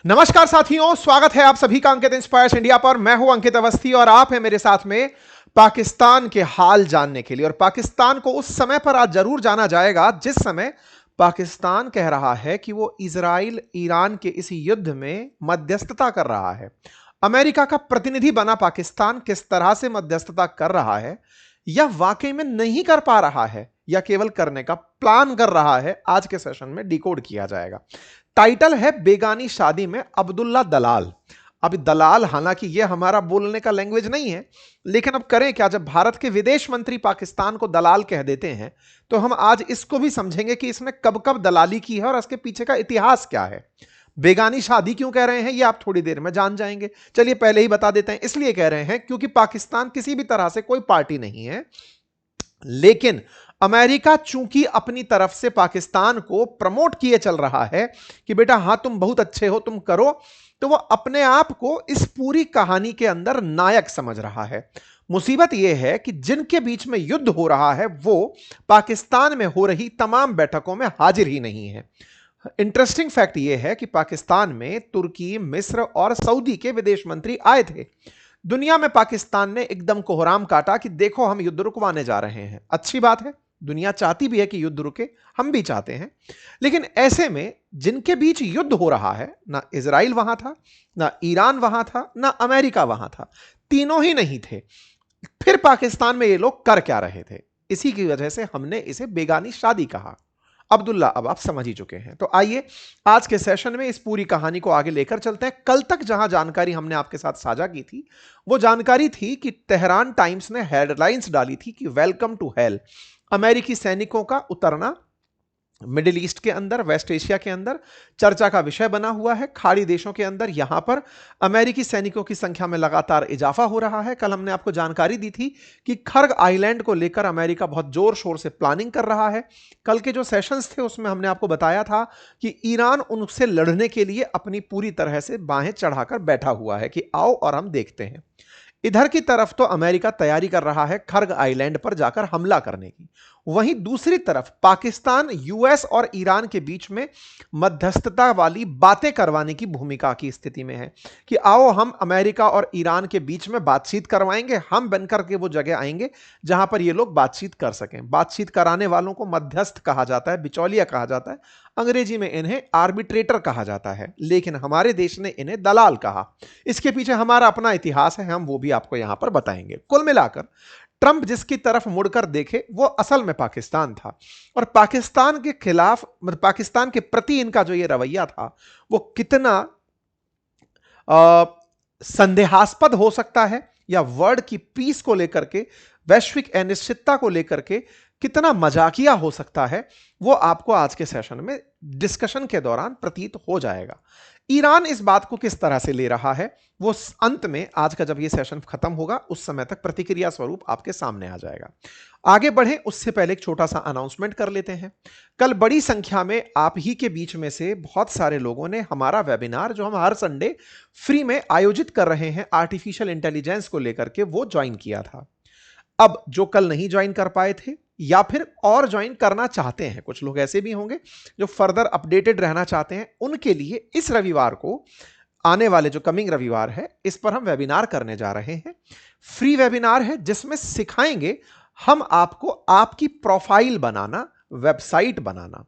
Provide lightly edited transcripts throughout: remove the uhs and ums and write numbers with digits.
नमस्कार साथियों, स्वागत है आप सभी का अंकित इंस्पायर्स इंडिया पर। मैं हूं अंकित अवस्थी और आप हैं मेरे साथ में पाकिस्तान के हाल जानने के लिए। और पाकिस्तान को उस समय पर आज जरूर जाना जाएगा जिस समय पाकिस्तान कह रहा है कि वो इजराइल ईरान के इस युद्ध में मध्यस्थता कर रहा है। अमेरिका का प्रतिनिधि बना पाकिस्तान किस तरह से मध्यस्थता कर रहा है या वाकई में नहीं कर पा रहा है या केवल करने का प्लान कर रहा है, आज के सेशन में डिकोड किया जाएगा। टाइटल है बेगानी शादी में अब्दुल्ला दलाल। अब दलाल हालांकि यह हमारा बोलने का लैंग्वेज नहीं है, लेकिन अब करें क्या, जब भारत के विदेश मंत्री पाकिस्तान को दलाल कह देते हैं तो हम आज इसको भी समझेंगे कि इसने कब कब दलाली की है और इसके पीछे का इतिहास क्या है। बेगानी शादी क्यों कह रहे हैं ये आप थोड़ी देर में जान जाएंगे। चलिए पहले ही बता देते हैं, इसलिए कह रहे हैं क्योंकि पाकिस्तान किसी भी तरह से कोई पार्टी नहीं है, लेकिन अमेरिका चूंकि अपनी तरफ से पाकिस्तान को प्रमोट किए चल रहा है कि बेटा हां तुम बहुत अच्छे हो, तुम करो, तो वो अपने आप को इस पूरी कहानी के अंदर नायक समझ रहा है। मुसीबत यह है कि जिनके बीच में युद्ध हो रहा है वो पाकिस्तान में हो रही तमाम बैठकों में हाजिर ही नहीं है। इंटरेस्टिंग फैक्ट यह है कि पाकिस्तान में तुर्की, मिस्र और सऊदी के विदेश मंत्री आए थे। दुनिया में पाकिस्तान ने एकदम कोहराम काटा कि देखो हम युद्ध रुकवाने जा रहे हैं। अच्छी बात है, दुनिया चाहती भी है कि युद्ध रुके, हम भी चाहते हैं, लेकिन ऐसे में जिनके बीच युद्ध हो रहा है, ना इजराइल वहां था, ना ईरान वहां था, ना अमेरिका वहां था, तीनों ही नहीं थे। फिर पाकिस्तान में ये लोग कर क्या रहे थे? इसी की वजह से हमने इसे बेगानी शादी कहा। अब्दुल्ला अब आप समझ ही चुके हैं, तो आइए आज के सेशन में इस पूरी कहानी को आगे लेकर चलते हैं। कल तक जहां जानकारी हमने आपके साथ साझा की थी वो जानकारी थी कि तेहरान टाइम्स ने हेडलाइंस डाली थी कि वेलकम टू हेल, अमेरिकी सैनिकों का उतरना मिडिल ईस्ट के अंदर, वेस्ट एशिया के अंदर चर्चा का विषय बना हुआ है। खाड़ी देशों के अंदर यहां पर अमेरिकी सैनिकों की संख्या में लगातार इजाफा हो रहा है। कल हमने आपको जानकारी दी थी कि खर्ग आइलैंड को लेकर अमेरिका बहुत जोर शोर से प्लानिंग कर रहा है। कल के जो सेशंस थे उसमें हमने आपको बताया था कि ईरान उनसे लड़ने के लिए अपनी पूरी तरह से बाहें चढ़ाकर बैठा हुआ है कि आओ और हम देखते हैं। इधर की तरफ तो अमेरिका तैयारी कर रहा है खर्ग आइलैंड पर जाकर हमला करने की, वहीं दूसरी तरफ पाकिस्तान यूएस और ईरान के बीच में मध्यस्थता वाली बातें करवाने की भूमिका की स्थिति में है कि आओ हम अमेरिका और ईरान के बीच में बातचीत करवाएंगे, हम बनकर के वो जगह आएंगे जहां पर ये लोग बातचीत कर सकें। बातचीत कराने वालों को मध्यस्थ कहा जाता है, बिचौलिया कहा जाता है, अंग्रेजी में इन्हें आर्बिट्रेटर कहा जाता है, लेकिन हमारे देश ने इन्हें दलाल कहा। इसके पीछे हमारा अपना इतिहास है, हम वो भी आपको यहां पर बताएंगे। कुल मिलाकर ट्रंप जिसकी तरफ मुड़कर देखे वो असल में पाकिस्तान था, और पाकिस्तान के खिलाफ, पाकिस्तान के प्रति इनका जो ये रवैया था वो कितना संदेहास्पद हो सकता है, या वर्ल्ड की पीस को लेकर के, वैश्विक अनिश्चितता को लेकर के कितना मजाकिया हो सकता है, वो आपको आज के सेशन में डिस्कशन के दौरान प्रतीत हो जाएगा। ईरान इस बात को किस तरह से ले रहा है वो अंत में, आज का जब ये सेशन खत्म होगा उस समय तक प्रतिक्रिया स्वरूप आपके सामने आ जाएगा। आगे बढ़े उससे पहले एक छोटा सा अनाउंसमेंट कर लेते हैं। कल बड़ी संख्या में आप ही के बीच में से बहुत सारे लोगों ने हमारा वेबिनार जो हम हर संडे फ्री में आयोजित कर रहे हैं आर्टिफिशियल इंटेलिजेंस को लेकर के, वो ज्वाइन किया था। अब जो कल नहीं ज्वाइन कर पाए थे या फिर और ज्वाइन करना चाहते हैं, कुछ लोग ऐसे भी होंगे जो फर्दर अपडेटेड रहना चाहते हैं, उनके लिए इस रविवार को, आने वाले जो कमिंग रविवार है, इस पर हम वेबिनार करने जा रहे हैं। फ्री वेबिनार है जिसमें सिखाएंगे हम आपको आपकी प्रोफाइल बनाना, वेबसाइट बनाना,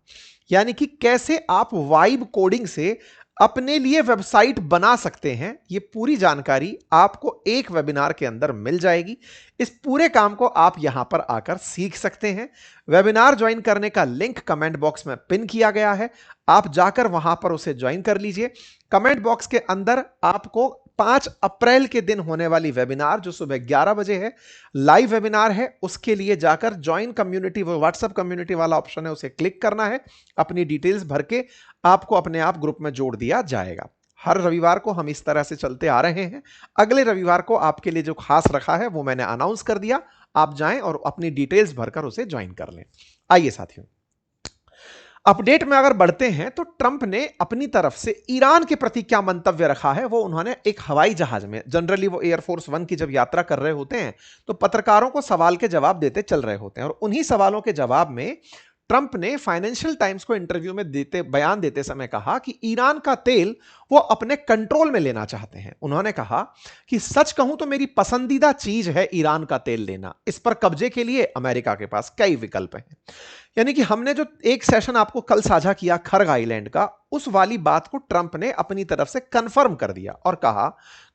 यानी कि कैसे आप वाइब कोडिंग से अपने लिए वेबसाइट बना सकते हैं। ये पूरी जानकारी आपको एक वेबिनार के अंदर मिल जाएगी। इस पूरे काम को आप यहां पर आकर सीख सकते हैं। वेबिनार ज्वाइन करने का लिंक कमेंट बॉक्स में पिन किया गया है, आप जाकर वहां पर उसे ज्वाइन कर लीजिए। कमेंट बॉक्स के अंदर आपको 5 अप्रैल के दिन होने वाली वेबिनार जो सुबह 11 बजे है, लाइव वेबिनार है, उसके लिए जाकर ज्वाइन कम्युनिटी, वो व्हाट्सएप कम्युनिटी वाला ऑप्शन है, उसे क्लिक करना है। अपनी डिटेल्स भर के आपको अपने आप ग्रुप में जोड़ दिया जाएगा। हर रविवार को हम इस तरह से चलते आ रहे हैं। अगले रविवार को आपके लिए जो खास रखा है वो मैंने अनाउंस कर दिया, आप जाएं और अपनी डिटेल्स भरकर उसे ज्वाइन कर लें। आइए साथियों, अपडेट में अगर बढ़ते हैं तो ट्रंप ने अपनी तरफ से ईरान के प्रति क्या मंतव्य रखा है, वो उन्होंने एक हवाई जहाज में, जनरली वो एयरफोर्स 1 की जब यात्रा कर रहे होते हैं तो पत्रकारों को सवाल के जवाब देते चल रहे होते हैं, और उन्हीं सवालों के जवाब में ट्रंप ने फाइनेंशियल टाइम्स को इंटरव्यू में बयान देते समय कहा कि ईरान का तेल वो अपने कंट्रोल में लेना चाहते हैं। उन्होंने कहा कि सच कहूं तो मेरी पसंदीदा चीज है ईरान का तेल लेना। इस पर कब्जे के लिए अमेरिका के पास कई विकल्प हैं। यानी कि हमने जो एक सेशन आपको कल साझा किया खर्ग आइलैंड का, उस वाली बात को ट्रंप ने अपनी तरफ से कंफर्म कर दिया और कहा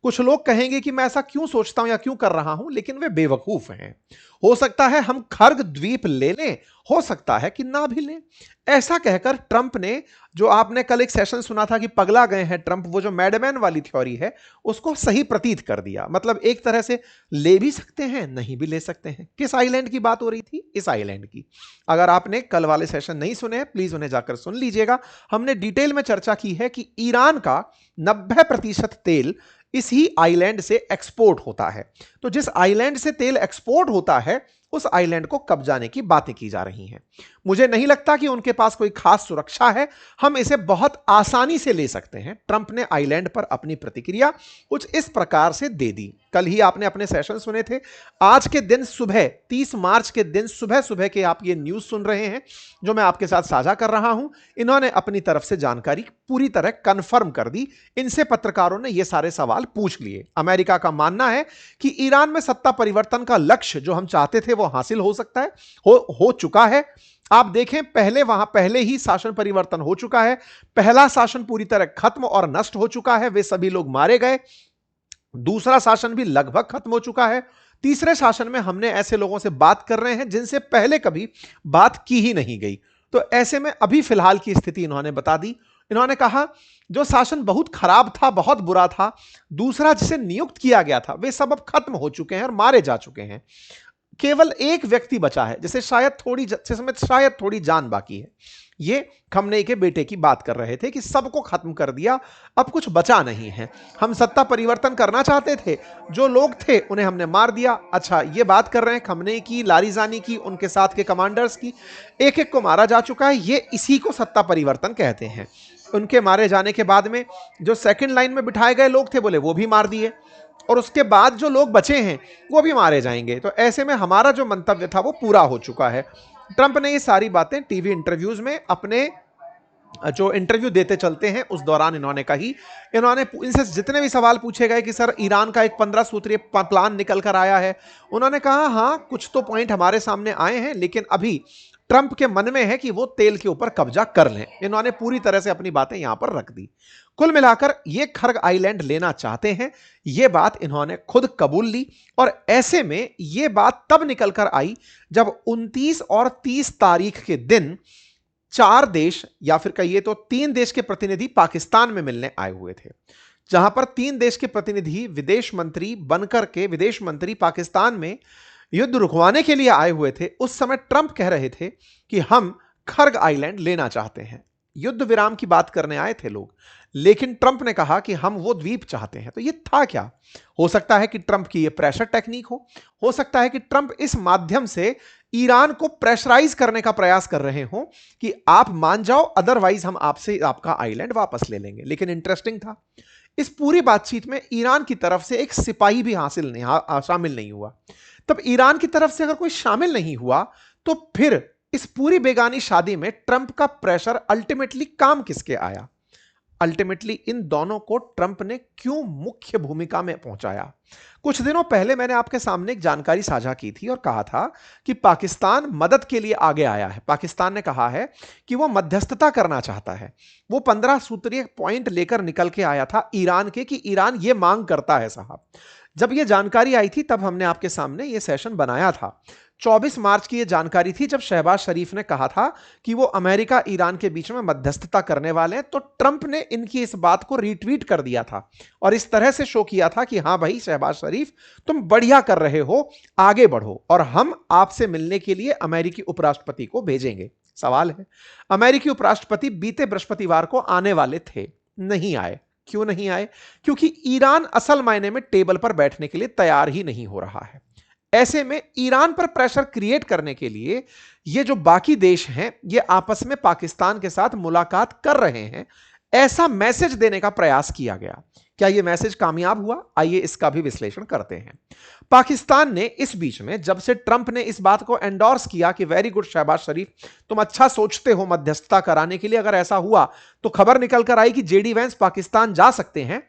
कुछ लोग कहेंगे कि मैं ऐसा क्यों सोचता हूं या क्यों कर रहा हूं, लेकिन वे बेवकूफ हैं। हो सकता है हम खर्ग द्वीप ले लें, हो सकता है कि ना भी लें। ऐसा कहकर ट्रंप ने, जो आपने कल एक सेशन सुना था कि पगला गए हैं ट्रंप, वो जो मैडमैन वाली थ्योरी है उसको सही प्रतीत कर दिया। मतलब एक तरह से ले भी सकते हैं, नहीं भी ले सकते हैं। किस आइलैंड की बात हो रही थी? इस आइलैंड की। अगर आपने कल वाले सेशन नहीं सुने, प्लीज उन्हें जाकर सुन लीजिएगा। हमने डिटेल में चर्चा की है कि ईरान का 90% तेल इसी आइलैंड से एक्सपोर्ट होता है। तो जिस आइलैंड से तेल एक्सपोर्ट होता है उस आइलैंड को कब्जाने की बातें की जा रही हैं। मुझे नहीं लगता कि उनके पास कोई खास सुरक्षा है, हम इसे बहुत आसानी से ले सकते हैं। ट्रंप ने आइलैंड पर अपनी प्रतिक्रिया कुछ इस प्रकार से दे दी। कल ही आपने अपने सेशन सुने थे। आज के दिन सुबह 30 मार्च के दिन सुबह सुबह के आप ये न्यूज सुन रहे हैं जो मैं आपके साथ साझा कर रहा हूं। इन्होंने अपनी तरफ से जानकारी पूरी तरह कंफर्म कर दी। इनसे पत्रकारों ने ये सारे सवाल पूछ लिए। अमेरिका का मानना है कि ईरान में सत्ता परिवर्तन का लक्ष्य जो हम चाहते थे वो हासिल हो सकता है, हो चुका है। आप देखें, पहले ही शासन परिवर्तन हो चुका है। पहला शासन पूरी तरह खत्म और नष्ट हो चुका है, वे सभी लोग मारे गए। दूसरा शासन भी लगभग खत्म हो चुका है। तीसरे शासन में हमने ऐसे लोगों से बात कर रहे हैं जिनसे पहले कभी बात की ही नहीं गई। तो ऐसे में अभी फिलहाल की स्थिति इन्होंने बता दी। इन्होंने कहा जो शासन बहुत खराब था, बहुत बुरा था, दूसरा जिसे नियुक्त किया गया था, वे सब अब खत्म हो चुके हैं और मारे जा चुके हैं। केवल एक व्यक्ति बचा है जिसे शायद थोड़ी जान बाकी है। ये खमनेई के बेटे की बात कर रहे थे कि सबको खत्म कर दिया, अब कुछ बचा नहीं है। हम सत्ता परिवर्तन करना चाहते थे, जो लोग थे उन्हें हमने मार दिया। अच्छा, ये बात कर रहे हैं खमनेई की, लारिजानी की, उनके साथ के कमांडर्स की। एक एक को मारा जा चुका है। ये इसी को सत्ता परिवर्तन कहते हैं। उनके मारे जाने के बाद में जो सेकंड लाइन में बिठाए गए लोग थे, बोले वो भी मार दिए, और उसके बाद जो लोग बचे हैं वो भी मारे जाएंगे। तो ऐसे में हमारा जो मंतव्य था वो पूरा हो चुका है। ट्रंप ने ये सारी बातें टीवी इंटरव्यूज में अपने जो इंटरव्यू देते चलते हैं उस दौरान इन्होंने कही। इन्होंने इनसे जितने भी सवाल पूछे गए कि सर ईरान का एक 15 सूत्रीय प्लान निकल कर आया है, उन्होंने कहा हाँ कुछ तो पॉइंट हमारे सामने आए हैं, लेकिन अभी ट्रंप के मन में है कि वो तेल के ऊपर कब्जा कर लें। इन्होंने पूरी तरह से अपनी बातें यहां पर रख दी। कुल मिलाकर ये खर्ग आइलैंड लेना चाहते हैं, ये बात इन्होंने खुद कबूल ली। और ऐसे में ये बात तब निकल कर आई जब 29 और 30 तारीख के दिन 4 देश, या फिर कहिए तो 3 देश के प्रतिनिधि पाकिस्तान में मिलने आए हुए थे। जहां पर 3 देश के प्रतिनिधि विदेश मंत्री बनकर के विदेश मंत्री पाकिस्तान में युद्ध रुकवाने के लिए आए हुए थे। उस समय ट्रंप कह रहे थे कि हम खर्ग आइलैंड लेना चाहते हैं। युद्ध विराम की बात करने आए थे लोग, लेकिन ट्रंप ने कहा कि हम वो द्वीप चाहते हैं। तो ये था क्या? हो सकता है कि ट्रंप की ये प्रेशर टेक्निक हो सकता है कि ट्रंप इस माध्यम से ईरान को प्रेशराइज करने का प्रयास कर रहे हो कि आप मान जाओ, अदरवाइज हम आपसे आपका आइलैंड वापस ले लेंगे। लेकिन इंटरेस्टिंग था, इस पूरी बातचीत में ईरान की तरफ से एक सिपाही भी शामिल नहीं हुआ। तब ईरान की तरफ से अगर कोई शामिल नहीं हुआ तो फिर इस पूरी बेगानी शादी में ट्रंप का प्रेशर अल्टीमेटली काम किसके आया? अल्टीमेटली इन दोनों को ट्रंप ने क्यों मुख्य भूमिका में पहुंचाया? कुछ दिनों पहले मैंने आपके सामने एक जानकारी साझा की थी और कहा था कि पाकिस्तान मदद के लिए आगे आया है। पाकिस्तान ने कहा है कि वो मध्यस्थता करना चाहता है। वो 15 सूत्रीय पॉइंट लेकर निकल के आया था ईरान के कि ईरान ये मांग करता है। साहब, जब ये जानकारी आई थी तब हमने आपके सामने ये सेशन बनाया था। 24 मार्च की ये जानकारी थी जब शहबाज शरीफ ने कहा था कि वो अमेरिका ईरान के बीच में मध्यस्थता करने वाले हैं। तो ट्रंप ने इनकी इस बात को रीट्वीट कर दिया था और इस तरह से शो किया था कि हाँ भाई शहबाज शरीफ, तुम बढ़िया कर रहे हो, आगे बढ़ो और हम आपसे मिलने के लिए अमेरिकी उपराष्ट्रपति को भेजेंगे। सवाल है, अमेरिकी उपराष्ट्रपति बीते बृहस्पतिवार को आने वाले थे, नहीं आए। क्यों नहीं आए? क्योंकि ईरान असल मायने में टेबल पर बैठने के लिए तैयार ही नहीं हो रहा है। ऐसे में ईरान पर प्रेशर क्रिएट करने के लिए ये जो बाकी देश हैं, ये आपस में पाकिस्तान के साथ मुलाकात कर रहे हैं, ऐसा मैसेज देने का प्रयास किया गया। क्या यह मैसेज कामयाब हुआ? आइए इसका भी विश्लेषण करते हैं। पाकिस्तान ने इस बीच में, जब से ट्रंप ने इस बात को एंडोर्स किया कि वेरी गुड शहबाज शरीफ, तुम अच्छा सोचते हो मध्यस्थता कराने के लिए, अगर ऐसा हुआ तो खबर निकल कर आई कि जेडी वैंस पाकिस्तान जा सकते हैं,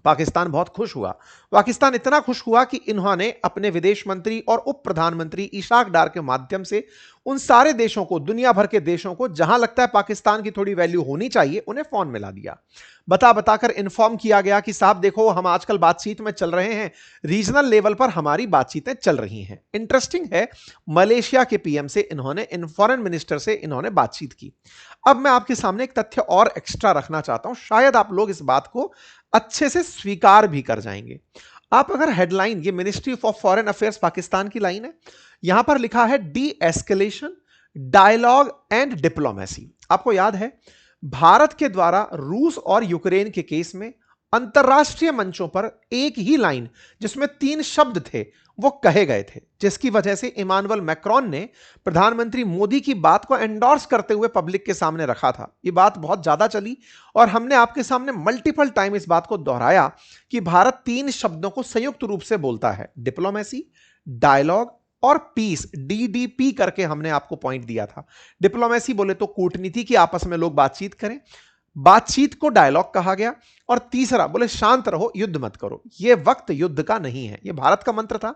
पाकिस्तान बहुत खुश हुआ। पाकिस्तान इतना खुश हुआ कि इन्होंने अपने विदेश मंत्री और उप प्रधानमंत्री इशाक डार के माध्यम से उन सारे देशों को, दुनिया भर के देशों को जहां लगता है पाकिस्तान की थोड़ी वैल्यू होनी चाहिए, उन्हें फोन मिला दिया। बताकर इन्फॉर्म किया गया कि साहब देखो, हम आजकल बातचीत में चल रहे हैं, रीजनल लेवल पर हमारी बातचीतें चल रही हैं। इंटरेस्टिंग है, मलेशिया के पीएम से इन्होंने, इन फॉरेन मिनिस्टर से इन्होंने बातचीत की। अब मैं आपके सामने एक तथ्य और एक्स्ट्रा रखना चाहता हूं, शायद आप लोग इस बात को अच्छे से स्वीकार भी कर जाएंगे। आप अगर हेडलाइन, ये ministry of foreign affairs Pakistan की लाइन है, यहां पर लिखा है de-escalation, dialogue and diplomacy. आपको याद है, भारत के द्वारा रूस और यूक्रेन के केस में अंतरराष्ट्रीय मंचों पर एक ही लाइन जिसमें 3 शब्द थे वो कहे गए थे, जिसकी वजह से इमानुएल मैक्रोन ने प्रधानमंत्री मोदी की बात को एंडोर्स करते हुए पब्लिक के सामने रखा था। ये बात बहुत ज्यादा चली और हमने आपके सामने मल्टीपल टाइम इस बात को दोहराया कि भारत 3 शब्दों को संयुक्त रूप से बोलता है, डिप्लोमेसी, डायलॉग और पीस, डीडीपी करके हमने आपको पॉइंट दिया था। डिप्लोमेसी बोले तो कूटनीति की, आपस में लोग बातचीत करें, बातचीत को डायलॉग कहा गया, और तीसरा बोले शांत रहो, युद्ध मत करो। यह वक्त युद्ध का नहीं है, यह भारत का मंत्र था।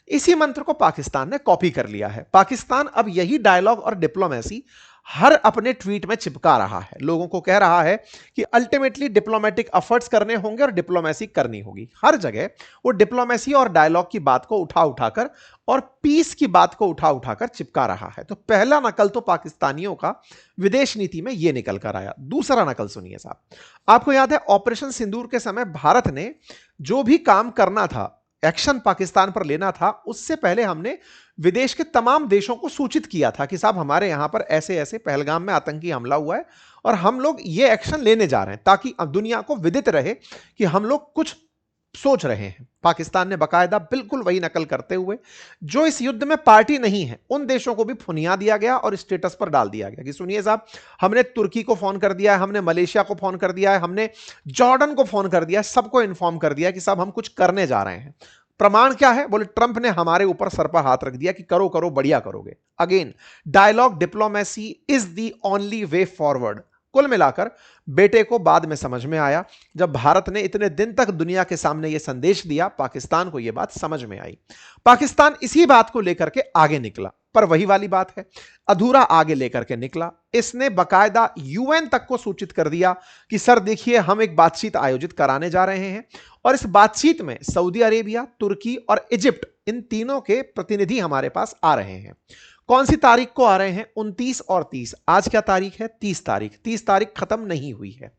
इसी मंत्र को पाकिस्तान ने कॉपी कर लिया है। पाकिस्तान अब यही डायलॉग और डिप्लोमेसी हर अपने ट्वीट में चिपका रहा है, लोगों को कह रहा है कि अल्टीमेटली डिप्लोमेटिक एफर्ट्स करने होंगे और डिप्लोमेसी करनी होगी। हर जगह वो डिप्लोमेसी और डायलॉग की बात को उठा उठाकर और पीस की बात को उठा उठाकर चिपका रहा है। तो पहला नकल तो पाकिस्तानियों का विदेश नीति में यह निकल कर आया। दूसरा नकल सुनिए साहब, आपको याद है ऑपरेशन सिंदूर के समय भारत ने जो भी काम करना था, एक्शन पाकिस्तान पर लेना था, उससे पहले हमने विदेश के तमाम देशों को सूचित किया था कि साहब हमारे यहां पर ऐसे ऐसे पहलगाम में आतंकी हमला हुआ है और हम लोग ये एक्शन लेने जा रहे हैं, ताकि दुनिया को विदित रहे कि हम लोग कुछ सोच रहे हैं। पाकिस्तान ने बकायदा बिल्कुल वही नकल करते हुए, जो इस युद्ध में पार्टी नहीं है, उन देशों को भी फुनिया दिया गया और स्टेटस पर डाल दिया गया कि सुनिए साहब, हमने तुर्की को फोन कर दिया है, हमने मलेशिया को फोन कर दिया है, हमने जॉर्डन को फोन कर दिया है, सबको इंफॉर्म कर दिया कि साहब हम कुछ करने जा रहे हैं। प्रमाण क्या है? बोले ट्रंप ने हमारे ऊपर सर पर हाथ रख दिया कि करो करो, बढ़िया करोगे। Again, dialogue diplomacy is the only way forward. कुल मिलाकर बेटे को बाद में समझ में आया, जब भारत ने इतने दिन तक दुनिया के सामने यह संदेश दिया, पाकिस्तान को यह बात समझ में आई। पाकिस्तान इसी बात को लेकर के आगे निकला, पर वही वाली बात है, अधूरा आगे लेकर के निकला। इसने बकायदा यूएन तक को सूचित कर दिया कि सर देखिए, हम एक बातचीत आयोजित कराने जा रहे हैं और इस बातचीत में सऊदी अरेबिया, तुर्की और इजिप्ट, इन तीनों के प्रतिनिधि हमारे पास आ रहे हैं। कौन सी तारीख को आ रहे हैं? 29 और 30। आज क्या तारीख है? 30 तारीख। 30 तारीख खत्म नहीं हुई है।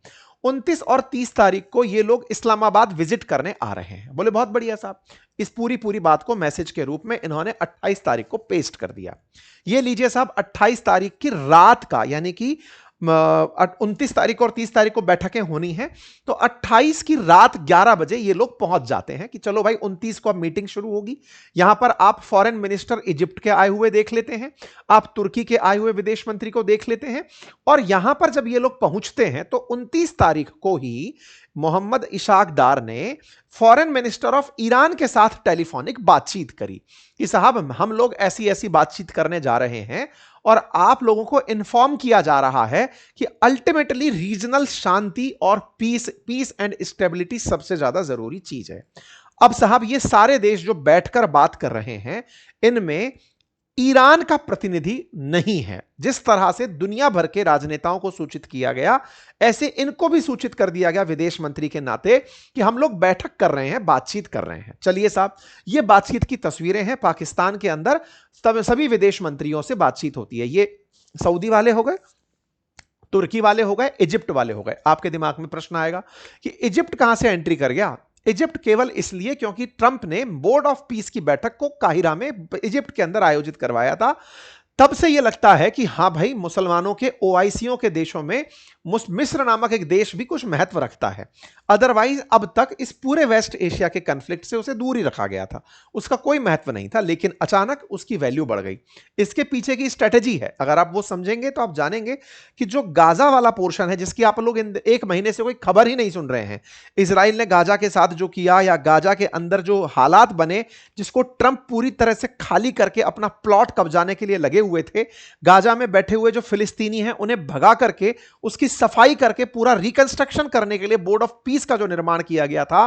29 और 30 तारीख को ये लोग इस्लामाबाद विजिट करने आ रहे हैं। बोले बहुत बढ़िया साहब। इस पूरी बात को मैसेज के रूप में इन्होंने 28 तारीख को पेस्ट कर दिया। ये लीजिए साहब, 28 तारीख की रात का, यानी कि 29 तारीख और 30 तारीख को बैठकें होनी है, तो 28 की रात 11 बजे ये लोग पहुंच जाते हैं कि चलो भाई 29 को अब मीटिंग शुरू होगी। यहां पर आप फॉरेन मिनिस्टर इजिप्ट के आए हुए देख लेते हैं, आप तुर्की के आए हुए विदेश मंत्री को देख लेते हैं, और यहां पर जब ये लोग पहुंचते हैं तो 29 तारीख को ही मोहम्मद इशाक डार ने फॉरेन मिनिस्टर ऑफ ईरान के साथ टेलीफोनिक बातचीत करी कि साहब हम लोग ऐसी ऐसी बातचीत करने जा रहे हैं और आप लोगों को इन्फॉर्म किया जा रहा है कि अल्टीमेटली रीजनल शांति और पीस एंड स्टेबिलिटी सबसे ज्यादा जरूरी चीज है। अब साहब ये सारे देश जो बैठकर बात कर रहे हैं, इनमें ईरान का प्रतिनिधि नहीं है। जिस तरह से दुनिया भर के राजनेताओं को सूचित किया गया, ऐसे इनको भी सूचित कर दिया गया विदेश मंत्री के नाते कि हम लोग बैठक कर रहे हैं, बातचीत कर रहे हैं। चलिए साहब, ये बातचीत की तस्वीरें हैं। पाकिस्तान के अंदर सभी विदेश मंत्रियों से बातचीत होती है। ये सऊदी वाले हो गए, तुर्की वाले हो गए, इजिप्ट वाले हो गए। आपके दिमाग में प्रश्न आएगा कि इजिप्ट कहां से एंट्री कर गया? इजिप्ट केवल इसलिए क्योंकि ट्रंप ने बोर्ड ऑफ पीस की बैठक को काहिरा में इजिप्ट के अंदर आयोजित करवाया था। तब से यह लगता है कि हां भाई, मुसलमानों के ओआईसीओ के देशों में मिस्र नामक एक देश भी कुछ महत्व रखता है। अदरवाइज अब तक इस पूरे वेस्ट एशिया के कन्फ्लिक्ट से उसे दूर ही रखा गया था, उसका कोई महत्व नहीं था, लेकिन अचानक उसकी वैल्यू बढ़ गई। इसके पीछे की स्ट्रेटेजी है, अगर आप वो समझेंगे तो आप जानेंगे कि जो गाजा वाला पोर्शन है, जिसकी आप लोग इन एक महीने से कोई खबर ही नहीं सुन रहे हैं, इजराइल ने गाजा के साथ जो किया या गाजा के अंदर जो हालात बने, जिसको ट्रंप पूरी तरह से खाली करके अपना प्लॉट कब्जाने के लिए लगे हुए थे, गाजा में बैठे हुए जो फिलिस्तीनी हैं उन्हें भगा करके उसकी सफाई करके पूरा रिकंस्ट्रक्शन करने के लिए बोर्ड ऑफ पीस का जो निर्माण किया गया था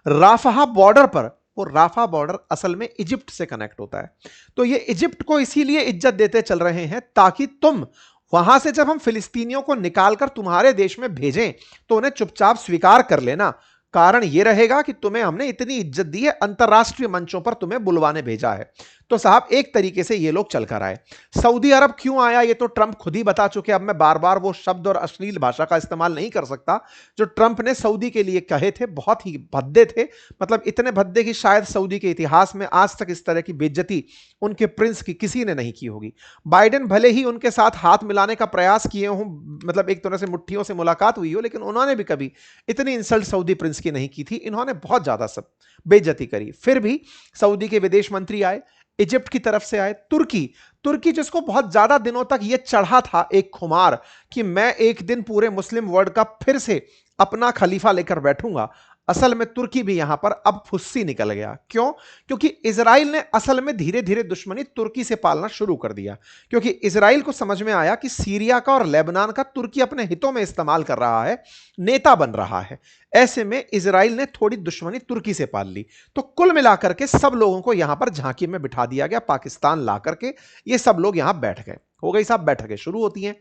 राफा बॉर्डर पर। वो राफा बॉर्डर असल में इजिप्ट से कनेक्ट होता है, तो ये इजिप्ट को इसीलिए इज्जत देते चल रहे हैं ताकि तुम वहां से जब हम फिलिस्तीनियों को निकालकर तुम्हारे देश में भेजें तो उन्हें चुपचाप स्वीकार कर लेना। कारण यह रहेगा कि तुम्हें हमने इतनी इज्जत दी है, अंतरराष्ट्रीय मंचों पर तुम्हें बुलवाने भेजा है। तो साहब एक तरीके से ये लोग चलकर आए। सऊदी अरब क्यों आया ये तो ट्रंप खुद ही बता चुके, अब मैं बार बार वो शब्द और अश्लील भाषा का इस्तेमाल नहीं कर सकता जो ट्रंप ने सऊदी के लिए कहे थे। बहुत ही भद्दे थे, मतलब इतने भद्दे कि शायद सऊदी के इतिहास में आज तक इस तरह की बेइज्जती उनके प्रिंस की किसी ने नहीं की होगी। बाइडेन भले ही उनके साथ हाथ मिलाने का प्रयास किए हों, मतलब एक तरह से मुट्ठियों से मुलाकात हुई हो, लेकिन उन्होंने भी कभी इतनी इंसल्ट सऊदी प्रिंस की नहीं की थी। इन्होंने बहुत ज्यादा सब बेइज्जती करी। फिर भी सऊदी के विदेश मंत्री आए, इजिप्ट की तरफ से आए, तुर्की जिसको बहुत ज्यादा दिनों तक यह चढ़ा था एक खुमार कि मैं एक दिन पूरे मुस्लिम वर्ल्ड का फिर से अपना खलीफा लेकर बैठूंगा, असल में तुर्की भी यहां पर अब फुस्सी निकल गया। क्यों? क्योंकि इजराइल ने असल में धीरे धीरे दुश्मनी तुर्की से पालना शुरू कर दिया, क्योंकि इजराइल को समझ में आया कि सीरिया का और लेबनान का तुर्की अपने हितों में इस्तेमाल कर रहा है, नेता बन रहा है। ऐसे में इजराइल ने थोड़ी दुश्मनी तुर्की से पाल ली। तो कुल मिलाकर के सब लोगों को यहां पर झांकी में बिठा दिया गया, पाकिस्तान ला करके ये सब लोग यहां बैठ गए। हो गई साहब, बैठकें शुरू होती हैं।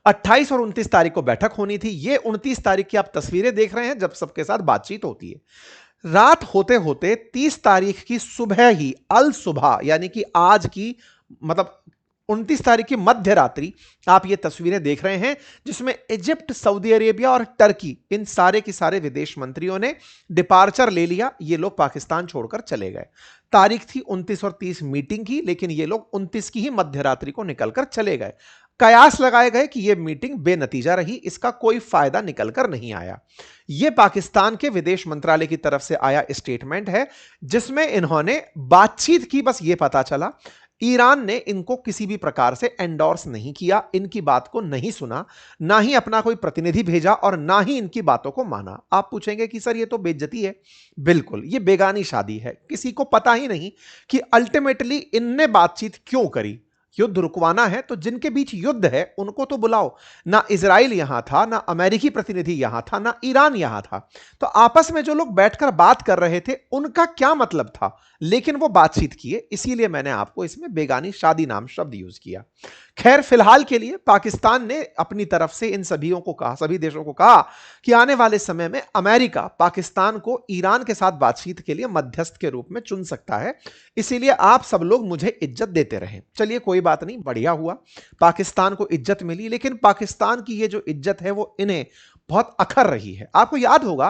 28 और 29 तारीख को बैठक होनी थी। ये 29 तारीख की आप तस्वीरें देख रहे हैं जब सबके साथ बातचीत होती है। रात होते होते 30 तारीख की सुबह ही, अल सुबह यानी कि आज की, मतलब 29 तारीख की मध्य रात्रि आप ये तस्वीरें देख रहे हैं जिसमें इजिप्ट, सऊदी अरेबिया और टर्की, इन सारे के सारे विदेश मंत्रियों ने डिपार्चर ले लिया। ये लोग पाकिस्तान छोड़कर चले गए। तारीख थी 29 और 30 मीटिंग की, लेकिन ये लोग 29 की ही मध्य रात्रि को निकलकर चले गए। कयास लगाए गए कि यह मीटिंग बेनतीजा रही, इसका कोई फायदा निकलकर नहीं आया। यह पाकिस्तान के विदेश मंत्रालय की तरफ से आया स्टेटमेंट है जिसमें इन्होंने बातचीत की। बस यह पता चला ईरान ने इनको किसी भी प्रकार से एंडोर्स नहीं किया, इनकी बात को नहीं सुना, ना ही अपना कोई प्रतिनिधि भेजा और ना ही इनकी बातों को माना। आप पूछेंगे कि सर ये तो बेइज्जती है। बिल्कुल, ये बेगानी शादी है। किसी को पता ही नहीं कि अल्टीमेटली इनने बातचीत क्यों करी। युद्ध रुकवाना है तो जिनके बीच युद्ध है उनको तो बुलाओ। ना इजराइल यहां था, ना अमेरिकी प्रतिनिधि यहां था, ना ईरान यहां था। तो आपस में जो लोग बैठकर बात कर रहे थे उनका क्या मतलब था, लेकिन वो बातचीत किए। इसीलिए मैंने आपको इसमें बेगानी शादी नाम शब्द यूज किया। खैर, फिलहाल के लिए पाकिस्तान ने अपनी तरफ से इन सभियों को कहा, सभी देशों को कहा कि आने वाले समय में अमेरिका पाकिस्तान को ईरान के साथ बातचीत के लिए मध्यस्थ के रूप में चुन सकता है। इसीलिए आप सब लोग मुझे इज्जत देते रहें। चलिए कोई बात नहीं, बढ़िया हुआ, पाकिस्तान को इज्जत मिली। लेकिन पाकिस्तान की ये जो इज्जत है वो इन्हें बहुत अखर रही है। आपको याद होगा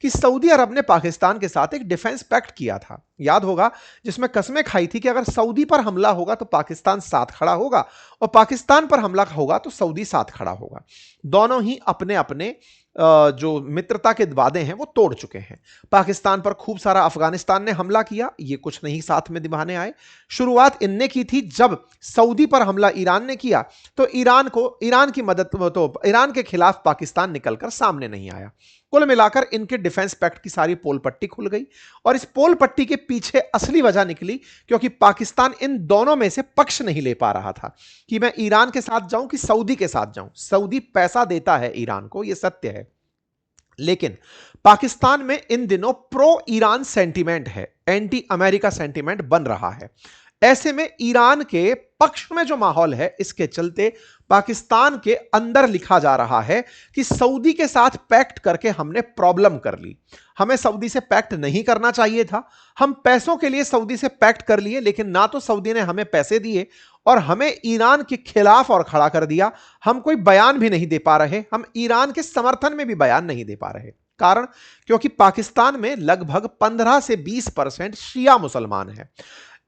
कि सऊदी अरब ने पाकिस्तान के साथ एक डिफेंस पैक्ट किया था, याद होगा, जिसमें कस्में खाई थी कि अगर सऊदी पर हमला होगा तो पाकिस्तान साथ खड़ा होगा और पाकिस्तान पर हमला होगा तो सऊदी साथ खड़ा होगा। दोनों ही अपने अपने जो मित्रता के वादे हैं वो तोड़ चुके हैं। पाकिस्तान पर खूब सारा अफगानिस्तान ने हमला किया, ये कुछ नहीं साथ में निभाने आए। शुरुआत इनने की थी, जब सऊदी पर हमला ईरान ने किया तो ईरान की मदद, तो ईरान के खिलाफ पाकिस्तान निकलकर सामने नहीं आया। कुल मिलाकर इनके डिफेंस पैक्ट की सारी पोल पट्टी खुल गई और इस पोल पट्टी के पीछे असली वजह निकली क्योंकि पाकिस्तान इन दोनों में से पक्ष नहीं ले पा रहा था कि मैं ईरान के साथ जाऊं कि सऊदी के साथ जाऊं। सऊदी पैसा देता है ईरान को, यह सत्य है, लेकिन पाकिस्तान में इन दिनों प्रो ईरान सेंटीमेंट है, एंटी अमेरिका सेंटीमेंट बन रहा है। ऐसे में ईरान के पक्ष में जो माहौल है, इसके चलते पाकिस्तान के अंदर लिखा जा रहा है कि सऊदी के साथ पैक्ट करके हमने प्रॉब्लम कर ली। हमें सऊदी से पैक्ट नहीं करना चाहिए था, हम पैसों के लिए सऊदी से पैक्ट कर लिए, लेकिन ना तो सऊदी ने हमें पैसे दिए और हमें ईरान के खिलाफ और खड़ा कर दिया। हम कोई बयान भी नहीं दे पा रहे, हम ईरान के समर्थन में भी बयान नहीं दे पा रहे। कारण, क्योंकि पाकिस्तान में लगभग 15 से 20% शिया मुसलमान है।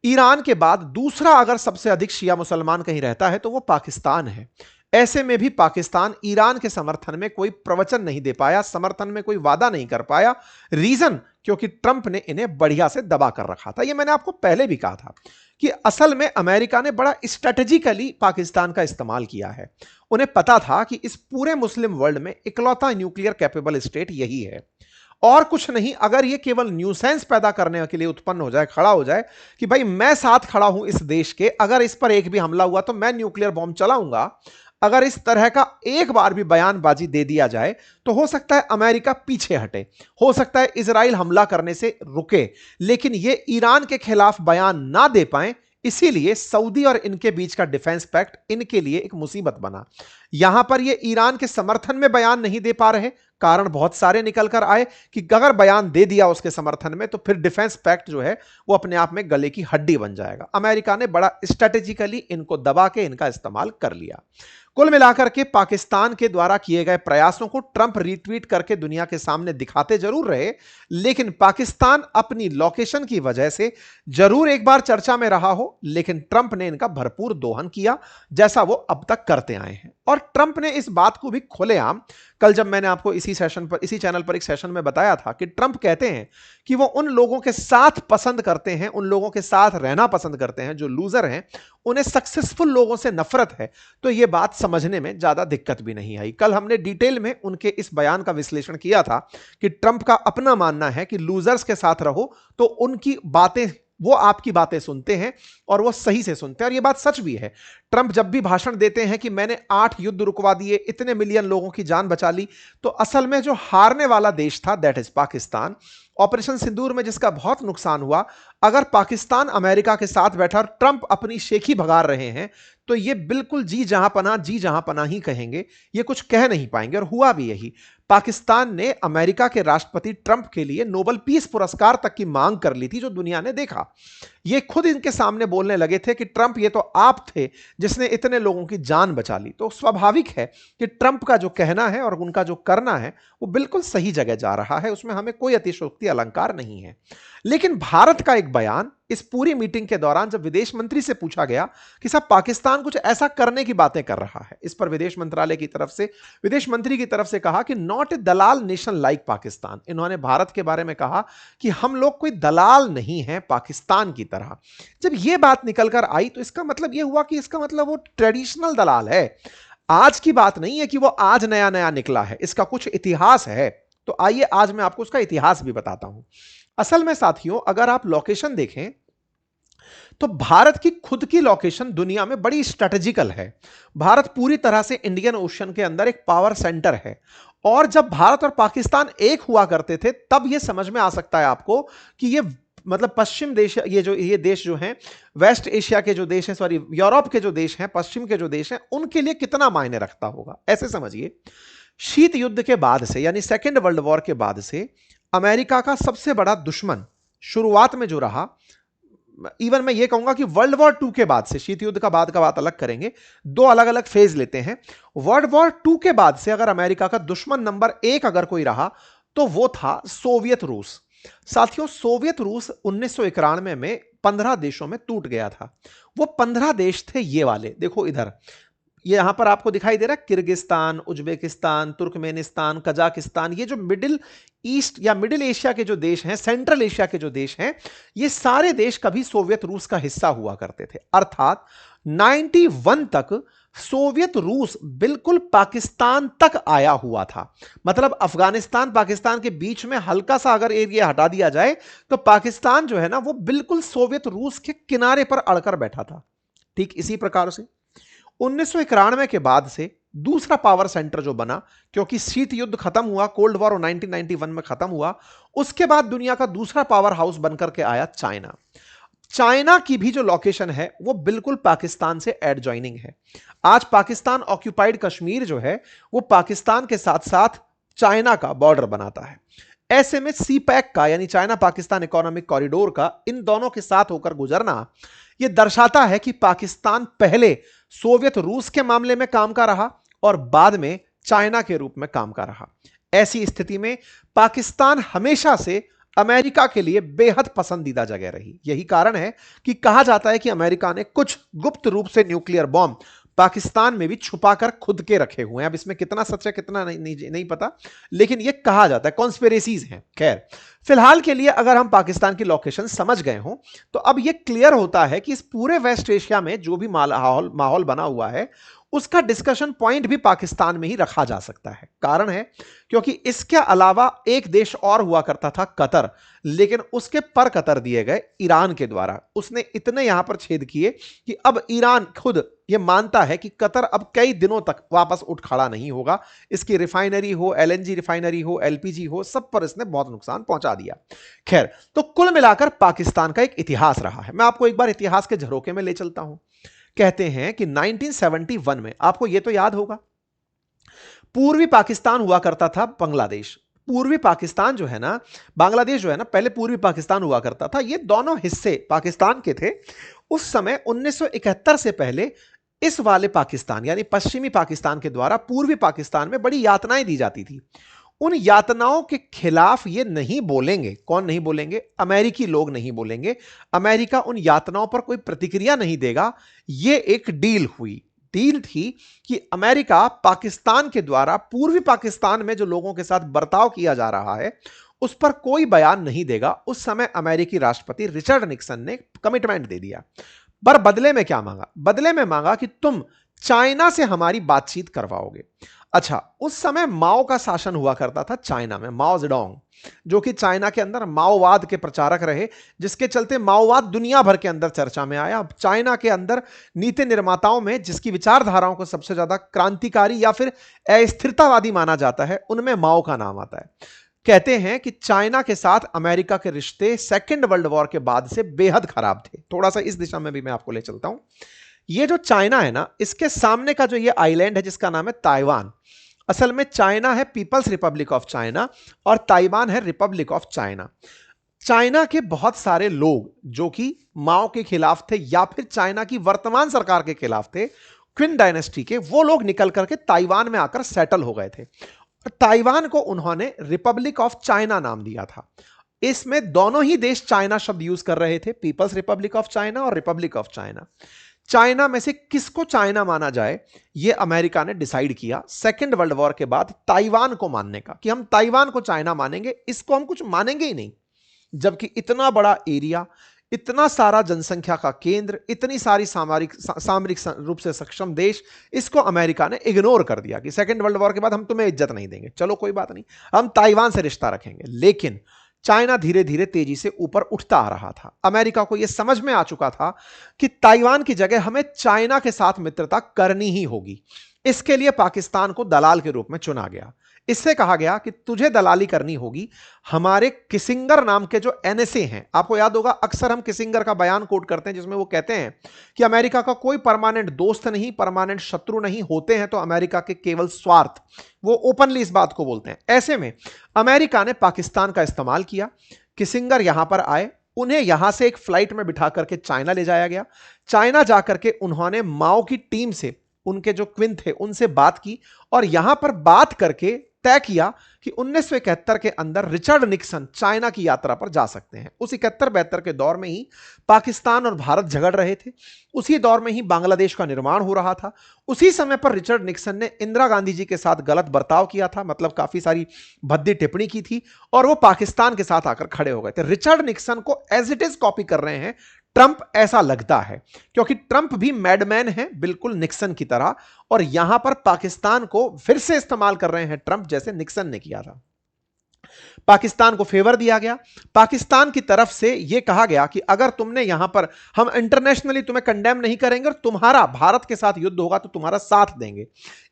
ईरान के बाद दूसरा अगर सबसे अधिक शिया मुसलमान कहीं रहता है तो वो पाकिस्तान है। ऐसे में भी पाकिस्तान ईरान के समर्थन में कोई प्रवचन नहीं दे पाया, समर्थन में कोई वादा नहीं कर पाया। रीजन, क्योंकि ट्रंप ने इन्हें बढ़िया से दबा कर रखा था। यह मैंने आपको पहले भी कहा था कि असल में अमेरिका ने बड़ा स्ट्रेटेजिकली पाकिस्तान का इस्तेमाल किया है। उन्हें पता था कि इस पूरे मुस्लिम वर्ल्ड में इकलौता न्यूक्लियर कैपेबल स्टेट यही है, और कुछ नहीं। अगर ये केवल न्यूसेंस पैदा करने के लिए उत्पन्न हो जाए, खड़ा हो जाए कि भाई मैं साथ खड़ा हूं इस देश के, अगर इस पर एक भी हमला हुआ तो मैं न्यूक्लियर बॉम्ब चलाऊंगा, अगर इस तरह का एक बार भी बयानबाजी दे दिया जाए तो हो सकता है अमेरिका पीछे हटे, हो सकता है इजराइल हमला करने से रुके, लेकिन ये ईरान के खिलाफ बयान ना दे पाए। इसीलिए सऊदी और इनके बीच का डिफेंस पैक्ट इनके लिए एक मुसीबत बना। यहां पर ये ईरान के समर्थन में बयान नहीं दे पा रहे, कारण बहुत सारे निकल कर आए कि अगर बयान दे दिया उसके समर्थन में तो फिर डिफेंस पैक्ट जो है वो अपने आप में गले की हड्डी बन जाएगा। अमेरिका ने बड़ा स्ट्रेटेजिकली इनको दबा के इनका इस्तेमाल कर लिया। कुल मिलाकर के पाकिस्तान के द्वारा किए गए प्रयासों को ट्रंप रीट्वीट करके दुनिया के सामने दिखाते जरूर रहे, लेकिन पाकिस्तान अपनी लोकेशन की वजह से जरूर एक बार चर्चा में रहा हो, लेकिन ट्रंप ने इनका भरपूर दोहन किया, जैसा वो अब तक करते आए हैं। और ट्रंप ने इस बात को भी खुलेआम, कल जब मैंने आपको इसी चैनल पर एक सेशन में बताया था कि ट्रंप कहते हैं कि वो उन लोगों के साथ पसंद करते हैं, उन लोगों के साथ रहना पसंद करते हैं जो लूजर हैं, उन्हें सक्सेसफुल लोगों से नफरत है। तो यह बात समझने में ज्यादा दिक्कत भी नहीं आई। कल हमने डिटेल में उनके इस बयान का विश्लेषण किया था कि ट्रंप का अपना मानना है कि लूजर्स के साथ रहो तो उनकी बातें, वो आपकी बातें सुनते हैं और वो सही से सुनते हैं, और ये बात सच भी है। ट्रंप जब भी भाषण देते हैं कि मैंने 8 युद्ध रुकवा दिए, इतने मिलियन लोगों की जान बचा ली, तो असल में जो हारने वाला देश था दैट इज पाकिस्तान। ऑपरेशन सिंदूर में जिसका बहुत नुकसान हुआ, अगर पाकिस्तान अमेरिका के साथ बैठा और ट्रंप अपनी शेखी भगार रहे हैं तो ये बिल्कुल जी जहां पना ही कहेंगे, ये कुछ कह नहीं पाएंगे। और हुआ भी यही। पाकिस्तान ने अमेरिका के राष्ट्रपति ट्रंप के लिए नोबेल पीस पुरस्कार तक की मांग कर ली थी, जो दुनिया ने देखा। ये खुद इनके सामने बोलने लगे थे कि ट्रंप ये तो आप थे जिसने इतने लोगों की जान बचा ली। तो स्वाभाविक है कि ट्रंप का जो कहना है और उनका जो करना है वो बिल्कुल सही जगह जा रहा है, उसमें हमें कोई अतिशयोक्ति अलंकार नहीं है। लेकिन भारत का एक बयान इस पूरी मीटिंग के दौरान जब विदेश मंत्री से पूछा गया कि साहब पाकिस्तान कुछ ऐसा करने की बातें कर रहा है, इस पर विदेश मंत्रालय की तरफ से, विदेश मंत्री की तरफ से कहा कि not a Dalal nation like Pakistan. इन्होंने भारत के बारे में कहा कि हम लोग कोई दलाल नहीं है पाकिस्तान की तरह। जब यह बात निकल कर आई तो इसका मतलब यह हुआ कि इसका मतलब वो ट्रेडिशनल दलाल है। आज की बात नहीं है कि वो आज नया नया निकला है, इसका कुछ इतिहास है। तो आइए आज मैं आपको उसका इतिहास भी बताता हूं। असल में साथियों, अगर आप लोकेशन देखें तो भारत की खुद की लोकेशन दुनिया में बड़ी स्ट्रेटेजिकल है। भारत पूरी तरह से इंडियन ओशन के अंदर एक पावर सेंटर है, और जब भारत और पाकिस्तान एक हुआ करते थे तब यह समझ में आ सकता है आपको कि ये मतलब पश्चिम देश, ये देश जो हैं, वेस्ट एशिया के जो देश हैं, सॉरी यूरोप के जो देश हैं, पश्चिम के जो देश हैं, उनके लिए कितना मायने रखता होगा। ऐसे समझिए, शीत युद्ध के बाद से, यानी सेकेंड वर्ल्ड वॉर के बाद से, अमेरिका का सबसे बड़ा दुश्मन शुरुआत में जो रहा, इवन मैं ये कहूंगा कि वर्ल्ड वॉर 2 के बाद से, शीत युद्ध का बाद का बात अलग करेंगे, दो अलग अलग फेज लेते हैं। वर्ल्ड वॉर 2 के बाद से अगर अमेरिका का दुश्मन नंबर 1 अगर कोई रहा तो वो था सोवियत रूस। साथियों, सोवियत रूस 1991 में 15 देशों में टूट गया था। वो 15 देश थे ये वाले, देखो इधर, ये यहां पर आपको दिखाई दे रहा है, किर्गिस्तान, उज्बेकिस्तान, तुर्कमेनिस्तान, कजाकिस्तान। ये जो मिडिल ईस्ट या मिडिल एशिया के जो देश हैं, सेंट्रल एशिया के जो देश हैं, ये सारे देश कभी सोवियत रूस का हिस्सा हुआ करते थे। अर्थात 91 तक सोवियत रूस बिल्कुल पाकिस्तान तक आया हुआ था। मतलब अफगानिस्तान पाकिस्तान के बीच में हल्का सा अगर एरिया हटा दिया जाए तो पाकिस्तान जो है ना, वो बिल्कुल सोवियत रूस के किनारे पर अड़कर बैठा था। ठीक इसी प्रकार से 1991 के बाद से दूसरा पावर सेंटर जो बना, क्योंकि शीत युद्ध खत्म हुआ, कोल्ड वॉर 1991 में खत्म हुआ, उसके बाद दुनिया का दूसरा पावर हाउस बनकर के आया चाइना। चाइना की भी जो लोकेशन है वो बिल्कुल पाकिस्तान से एडजॉइनिंग है। आज पाकिस्तान ऑक्यूपाइड कश्मीर जो है वो पाकिस्तान के साथ साथ चाइना का बॉर्डर बनाता है। ऐसे में सी पैक का, यानी चाइना पाकिस्तान इकोनॉमिक कॉरिडोर का, इन दोनों के साथ होकर गुजरना यह दर्शाता है कि पाकिस्तान पहले सोवियत रूस के मामले में काम का रहा और बाद में चाइना के रूप में काम का रहा। ऐसी स्थिति में पाकिस्तान हमेशा से अमेरिका के लिए बेहद पसंदीदा जगह रही। यही कारण है कि कहा जाता है कि अमेरिका ने कुछ गुप्त रूप से न्यूक्लियर बॉम्ब पाकिस्तान में भी छुपाकर खुद के रखे हुए हैं। अब इसमें कितना सच है कितना नहीं पता, लेकिन यह कहा जाता है, कॉन्स्पिरेसीज हैं। खैर, फिलहाल के लिए अगर हम पाकिस्तान की लोकेशन समझ गए हों तो अब यह क्लियर होता है कि इस पूरे वेस्ट एशिया में जो भी माहौल बना हुआ है उसका डिस्कशन पॉइंट भी पाकिस्तान में ही रखा जा सकता है। कारण है क्योंकि इसके अलावा एक देश और हुआ करता था, कतर, लेकिन उसके पर कतर दिए गए ईरान के द्वारा। उसने इतने यहां पर छेद किए कि अब ईरान खुद यह मानता है कि कतर अब कई दिनों तक वापस उठ खड़ा नहीं होगा। इसकी रिफाइनरी हो, एलएनजी रिफाइनरी हो, एलपीजी हो, सब पर इसने बहुत नुकसान पहुंचा दिया। खैर, तो कुल मिलाकर पाकिस्तान का एक इतिहास रहा है। मैं आपको एक बार इतिहास के झरोके में ले चलता हूं। कहते हैं कि 1971 में, आपको यह तो याद होगा, पूर्वी पाकिस्तान हुआ करता था बांग्लादेश। पूर्वी पाकिस्तान जो है ना, बांग्लादेश जो है ना, पहले पूर्वी पाकिस्तान हुआ करता था। ये दोनों हिस्से पाकिस्तान के थे। उस समय 1971 से पहले इस वाले पाकिस्तान यानी पश्चिमी पाकिस्तान के द्वारा पूर्वी पाकिस्तान में बड़ी यातनाएं दी जाती थी। उन यातनाओं के खिलाफ ये नहीं बोलेंगे। कौन नहीं बोलेंगे? अमेरिकी लोग नहीं बोलेंगे। अमेरिका उन यातनाओं पर कोई प्रतिक्रिया नहीं देगा। ये एक डील हुई। डील थी कि अमेरिका पाकिस्तान के द्वारा पूर्वी पाकिस्तान में जो लोगों के साथ बर्ताव किया जा रहा है उस पर कोई बयान नहीं देगा। उस समय अमेरिकी राष्ट्रपति रिचर्ड निक्सन ने कमिटमेंट दे दिया। पर बदले में क्या मांगा? बदले में मांगा कि तुम चाइना से हमारी बातचीत करवाओगे। अच्छा, उस समय माओ का शासन हुआ करता था चाइना में, माओ जेडोंग, जो कि चाइना के अंदर माओवाद के प्रचारक रहे, जिसके चलते माओवाद दुनिया भर के अंदर चर्चा में आया। चाइना के अंदर नीति निर्माताओं में जिसकी विचारधाराओं को सबसे ज्यादा क्रांतिकारी या फिर अस्थिरतावादी माना जाता है, उनमें माओ का नाम आता है। कहते हैं कि चाइना के साथ अमेरिका के रिश्ते सेकेंड वर्ल्ड वॉर के बाद से बेहद खराब थे। थोड़ा सा इस दिशा में भी मैं आपको ले चलता हूं। ये जो चाइना है ना, इसके सामने का जो ये आइलैंड है जिसका नाम है ताइवान, असल में चाइना है पीपल्स रिपब्लिक ऑफ चाइना और ताइवान है रिपब्लिक ऑफ चाइना। चाइना के बहुत सारे लोग जो कि माओ के खिलाफ थे या फिर चाइना की वर्तमान सरकार के खिलाफ थे, क्विन डायनेस्टी के, वो लोग निकल करके ताइवान में आकर सेटल हो गए थे। ताइवान को उन्होंने रिपब्लिक ऑफ चाइना नाम दिया था। इसमें दोनों ही देश चाइना शब्द यूज कर रहे थे, पीपल्स रिपब्लिक ऑफ चाइना और रिपब्लिक ऑफ चाइना। चाइना में से किसको चाइना माना जाए, यह अमेरिका ने डिसाइड किया सेकेंड वर्ल्ड वॉर के बाद ताइवान को मानने का, कि हम ताइवान को चाइना मानेंगे, इसको हम कुछ मानेंगे ही नहीं। जबकि इतना बड़ा एरिया, इतना सारा जनसंख्या का केंद्र, इतनी सारी सामरिक रूप से सक्षम देश, इसको अमेरिका ने इग्नोर कर दिया कि सेकेंड वर्ल्ड वॉर के बाद हम तुम्हें इज्जत नहीं देंगे, चलो कोई बात नहीं, हम ताइवान से रिश्ता रखेंगे। लेकिन चाइना धीरे धीरे तेजी से ऊपर उठता आ रहा था। अमेरिका को यह समझ में आ चुका था कि ताइवान की जगह हमें चाइना के साथ मित्रता करनी ही होगी। इसके लिए पाकिस्तान को दलाल के रूप में चुना गया। इससे कहा गया कि तुझे दलाली करनी होगी हमारे किसिंगर नाम के जो एनएसए हैं। आपको याद होगा, अक्सर हम किसिंगर का बयान कोट करते हैं जिसमें वो कहते हैं कि अमेरिका का कोई परमानेंट दोस्त नहीं, परमानेंट शत्रु नहीं, होते हैं तो अमेरिका के केवल स्वार्थ। वो ओपनली इस बात को बोलते हैं। ऐसे में अमेरिका ने पाकिस्तान का इस्तेमाल किया। किसिंगर यहां पर आए, उन्हें यहां से एक फ्लाइट में बिठा करके चाइना ले जाया गया। चाइना जाकर के उन्होंने माओ की टीम से, उनके जो क्विन थे उनसे बात की और यहां पर बात करके तय किया कि 1971 के अंदर रिचर्ड निक्सन चाइना की यात्रा पर जा सकते हैं। उस 71-72 के दौर में ही पाकिस्तान और भारत झगड़ रहे थे। उसी दौर में ही बांग्लादेश का निर्माण हो रहा था। उसी समय पर रिचर्ड निक्सन ने इंदिरा गांधी जी के साथ गलत बर्ताव किया था, मतलब काफी सारी भद्दी टिप्पणी की थी और वो पाकिस्तान के साथ आकर खड़े हो गए थे। रिचर्ड निक्सन को एज इट इज कॉपी कर रहे हैं ट्रंप, ऐसा लगता है, क्योंकि ट्रंप भी मैडमैन है बिल्कुल निक्सन की तरह, और यहां पर पाकिस्तान को फिर से इस्तेमाल कर रहे हैं ट्रंप, जैसे निक्सन ने किया था। पाकिस्तान को फेवर दिया गया। पाकिस्तान की तरफ से यह कहा गया कि अगर तुमने यहां पर, हम इंटरनेशनली तुम्हें कंडेम नहीं करेंगे और तुम्हारा भारत के साथ युद्ध होगा तो तुम्हारा साथ देंगे।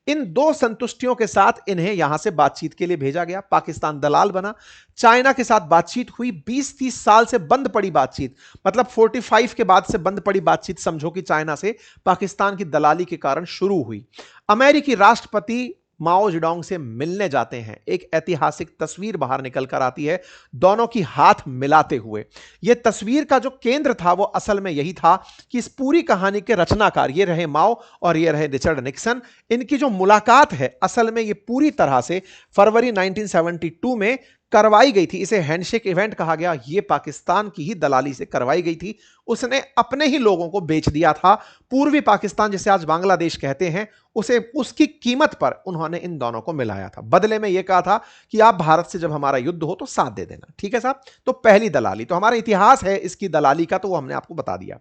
इन दो संतुष्टियों के साथ इन्हें यहां से बातचीत के लिए भेजा गया। पाकिस्तान दलाल बना। चाइना के साथ बातचीत हुई। 20-30 साल से बंद पड़ी बातचीत, मतलब 45 के बाद से बंद पड़ी बातचीत समझो कि चाइना से पाकिस्तान की दलाली के कारण शुरू हुई। अमेरिकी राष्ट्रपति माओ जेडोंग से मिलने जाते हैं। एक ऐतिहासिक तस्वीर बाहर निकल कर आती है, दोनों की हाथ मिलाते हुए। यह तस्वीर का जो केंद्र था वो असल में यही था कि इस पूरी कहानी के रचनाकार ये रहे माओ और ये रहे रिचर्ड निक्सन। इनकी जो मुलाकात है असल में ये पूरी तरह से फरवरी 1972 में करवाई गई थी, इसे हैंडशेक इवेंट कहा गया, यह पाकिस्तान की ही दलाली से करवाई गई थी। उसने अपने ही लोगों को बेच दिया था। पूर्वी पाकिस्तान जिसे आज बांग्लादेश कहते हैं, उसे उसकी कीमत पर उन्होंने इन दोनों को मिलाया था। बदले में यह कहा था कि आप भारत से जब हमारा युद्ध हो तो साथ दे देना। ठीक है साहब, तो पहली दलाली, तो हमारा इतिहास है इसकी दलाली का, तो वो हमने आपको बता दिया।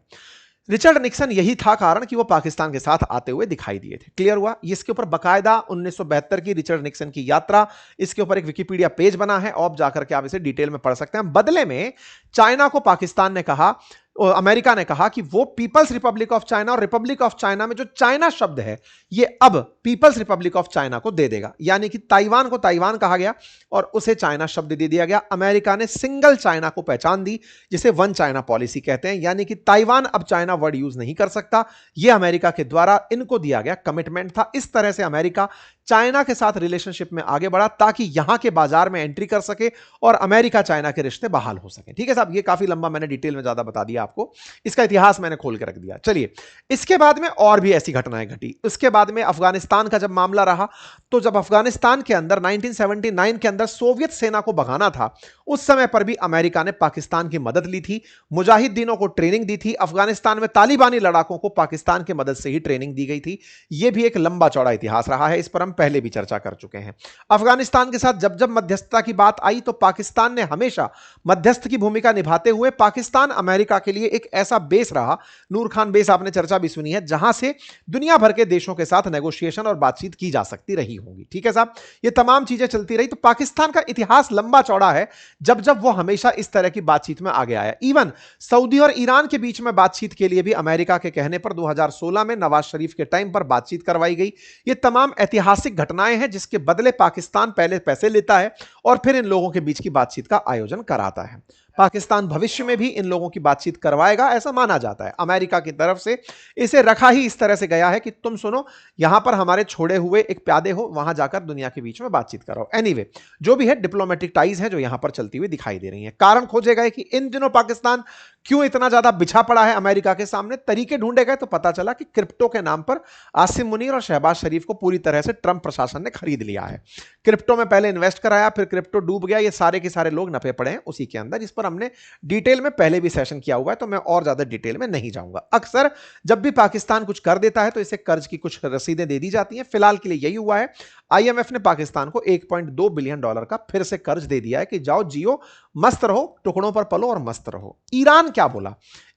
रिचर्ड निक्सन, यही था कारण कि वो पाकिस्तान के साथ आते हुए दिखाई दिए थे। क्लियर हुआ? इसके ऊपर बकायदा 1972 की रिचर्ड निक्सन की यात्रा, इसके ऊपर एक विकिपीडिया पेज बना है, और जाकर के आप इसे डिटेल में पढ़ सकते हैं। बदले में चाइना को पाकिस्तान ने कहा, अमेरिका ने कहा कि वो पीपल्स रिपब्लिक ऑफ चाइना और रिपब्लिक ऑफ चाइना में जो चाइना शब्द है ये अब पीपल्स रिपब्लिक ऑफ चाइना को दे देगा। यानी कि ताइवान को ताइवान कहा गया और उसे चाइना शब्द दे दिया गया। अमेरिका ने सिंगल चाइना को पहचान दी, जिसे वन चाइना पॉलिसी कहते हैं, यानी कि ताइवान अब चाइना वर्ड यूज नहीं कर सकता। यह अमेरिका के द्वारा इनको दिया गया कमिटमेंट था। इस तरह से अमेरिका चाइना के साथ रिलेशनशिप में आगे बढ़ा ताकि यहां के बाजार में एंट्री कर सके और अमेरिका चाइना के रिश्ते बहाल हो सके। ठीक है साहब, ये काफी लंबा मैंने डिटेल में ज्यादा बता दिया आपको, इसका इतिहास मैंने खोल के रख दिया। चलिए, इसके बाद में और भी ऐसी घटनाएं घटी। उसके बाद में अफगानिस्तान का जब मामला रहा, तो जब अफगानिस्तान के अंदर 1979 के अंदर सोवियत सेना को भगाना था, उस समय पर भी अमेरिका ने पाकिस्तान की मदद ली थी, मुजाहिदीनों को ट्रेनिंग दी थी। अफगानिस्तान में तालिबानी लड़ाकों को पाकिस्तान की मदद से ही ट्रेनिंग दी गई थी। यह भी एक लंबा चौड़ा इतिहास रहा है, इस पर हम पहले भी चर्चा कर चुके हैं। अफगानिस्तान के साथ जब जब मध्यस्थता की बात आई तो पाकिस्तान ने हमेशा मध्यस्थ की भूमिका निभाते हुए पाकिस्तान अमेरिका के लिए एक ऐसा बेस रहा, नूर खान बेस आपने चर्चा भी सुनी है, जहां से दुनिया भर के देशों के साथ नेगोशिएशन और बातचीत की जा सकती रही होगी। ठीक है साहब, ये तमाम चीजें चलती रही। तो पाकिस्तान का इतिहास लंबा चौड़ा है, जब जब वो हमेशा इस तरह की बातचीत में आगे आया। इवन सऊदी और ईरान के बीच में बातचीत के लिए भी अमेरिका के कहने पर 2016 में नवाज शरीफ के टाइम पर बातचीत करवाई गई। ये तमाम ऐतिहासिक घटनाएं हैं जिसके बदले पाकिस्तान पहले पैसे लेता है और फिर इन लोगों के बीच की बातचीत का आयोजन कराता है। पाकिस्तान भविष्य में भी इन लोगों की बातचीत करवाएगा, ऐसा माना जाता है। अमेरिका की तरफ से इसे रखा ही इस तरह से गया है कि तुम सुनो, यहां पर हमारे छोड़े हुए एक प्यादे हो, वहां जाकर दुनिया के बीच में बातचीत करो। एनीवे, जो भी है, डिप्लोमेटिक टाइज है जो यहां पर चलती हुई दिखाई दे रही है। कारण खोजे गए कि इन दिनों पाकिस्तान क्यों इतना ज्यादा बिछा पड़ा है अमेरिका के सामने, तरीके ढूंढे गए तो पता चला कि क्रिप्टो के नाम पर आसिम मुनीर और शहबाज शरीफ को पूरी तरह से ट्रंप प्रशासन ने खरीद लिया है। क्रिप्टो में पहले इन्वेस्ट कराया, फिर क्रिप्टो डूब गया, ये सारे के सारे लोग नफे पड़े हैं उसी के अंदर। इस पर हमने डिटेल में पहले भी सेशन किया हुआ है, तो मैं और ज्यादा डिटेल में नहीं जाऊंगा। अक्सर जब भी पाकिस्तान कुछ कर देता है तो इसे कर्ज की कुछ रसीदें दे दी जाती हैं। फिलहाल के लिए यही हुआ है। आईएमएफ ने पाकिस्तान को $1.2 बिलियन का फिर से कर्ज दे दिया है कि जाओ जियो, मस्त रहो, टुकड़ों पर पलो और मस्त रहो। ईरान क्या बोला?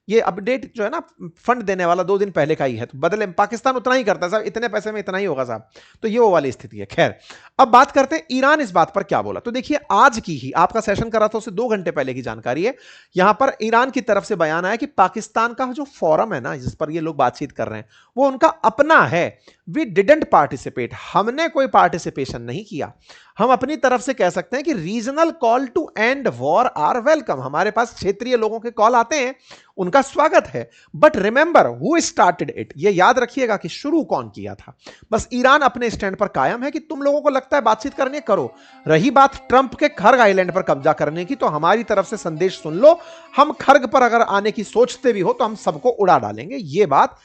ये अपडेट जो है ना, फंड देने वाला 2 दिन पहले का ही है, तो बदले में पाकिस्तान उतना ही करता है साहब, इतने पैसे में इतना ही होगा साहब, तो ये वो वाली स्थिति है। खैर, अब बात करते हैं ईरान इस बात पर क्या बोला। तो देखिए, आज की ही आपका सेशन करा था उससे 2 घंटे पहले की जानकारी है। यहां पर ईरान की तरफ से बयान आया कि पाकिस्तान का जो फोरम है ना, जिस पर ये लोग बातचीत कर रहे हैं, वो उनका अपना है। वी डिडंट पार्टिसिपेट, हमने कोई पार्टिसिपेशन नहीं किया। हम अपनी तरफ से कह सकते हैं कि regional call to end war are welcome, हमारे पास क्षेत्रीय लोगों के कॉल आते हैं, उनका स्वागत है। But remember who started it, ये याद रखिएगा कि शुरू कौन किया था। बस ईरान अपने स्टैंड पर कायम है कि तुम लोगों को लगता है बातचीत करनी है, करो। रही बात ट्रंप के खर्ग आइलैंड पर कब्जा करने की, तो हमारी तरफ से संदेश सुन लो, हम खर्ग पर अगर आने की सोचते भी हो तो हम सबको उड़ा डालेंगे। ये बात